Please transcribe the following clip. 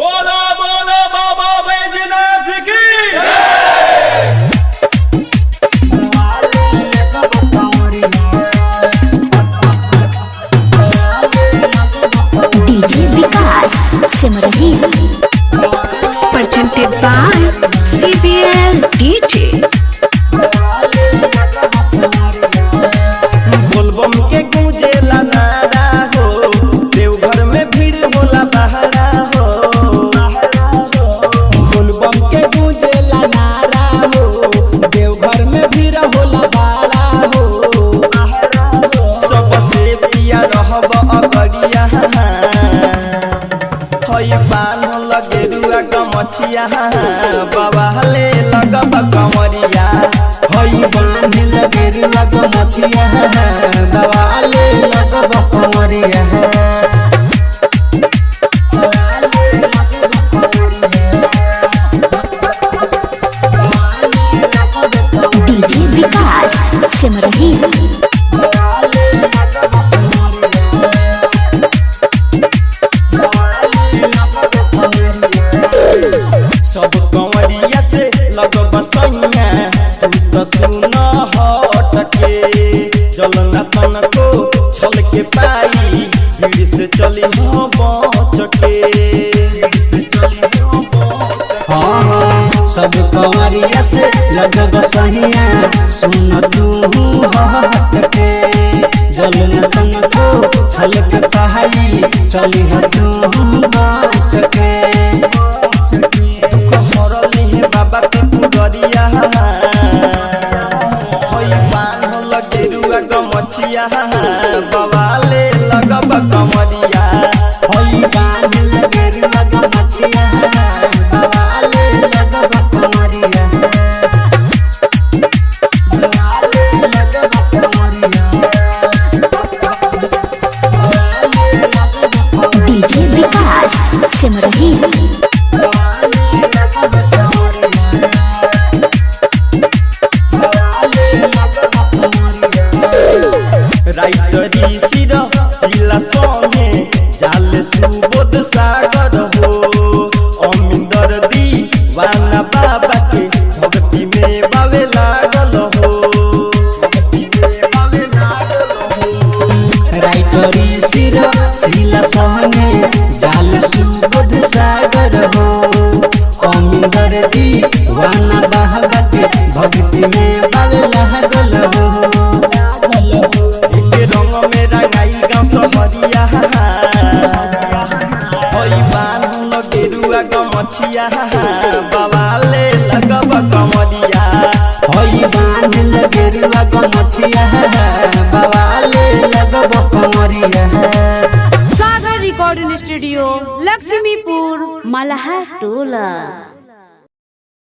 बोलो बोलो बाबा बैजनाथ की DJ Vikas Simrahi presented by CBL DJ। बोलबम के गूंजेला नारा हो, देवघर में भीड़ होला बहरा हो। बोलबम के गूंजेला नारा हो, देवघर में भीड़ होला बहरा हो। सबसे पिया रहब अगड़िया हई पान लगे रुआ गमछिया बाबा ले लगब कमरिया। हई बांध लगे रुआ गमछिया बाबा ले लगब कमरिया। डीजे विकास सिमरही सब कंवरिया से लगब सैया तू तो सुन हट के। जलना तन को छल के पाई भीड़ से चली हो बच के। हाँ सब कंवरिया से लगब सहिया सुन तू हट के। जलन तन को छल के पाई चली तू बच के। बाबा के पुगरिया हई पान लगे रुआ गमछिया बाबा ले लगब कमरिया। हई बांध लगे रुआ गमछिया बाबा ले लगब कमरिया। बाबा ले लगब कमरिया। डीजे विकास सिमरही राइटरी सिरा सिला सोने जाल सुबोध सागर हो। अमिंदर दीवाना बाबा के भक्ति में बावे लागल हो। राइटरी सिरा सिला सोने जाल सुबोध सागर हो। अमिंदर दीवाना बाबा के भक्ति में बावे लागल हो। रंग में रंगाई गाँव सहरिया हई बान लगे रुआ गमछिया बाबा ले लगब कमरिया। हई बांध लगे रुआ गमछिया बाबा ले लगब कमरिया। सागर रिकॉर्डिंग स्टूडियो लक्ष्मीपुर मलहा टोला।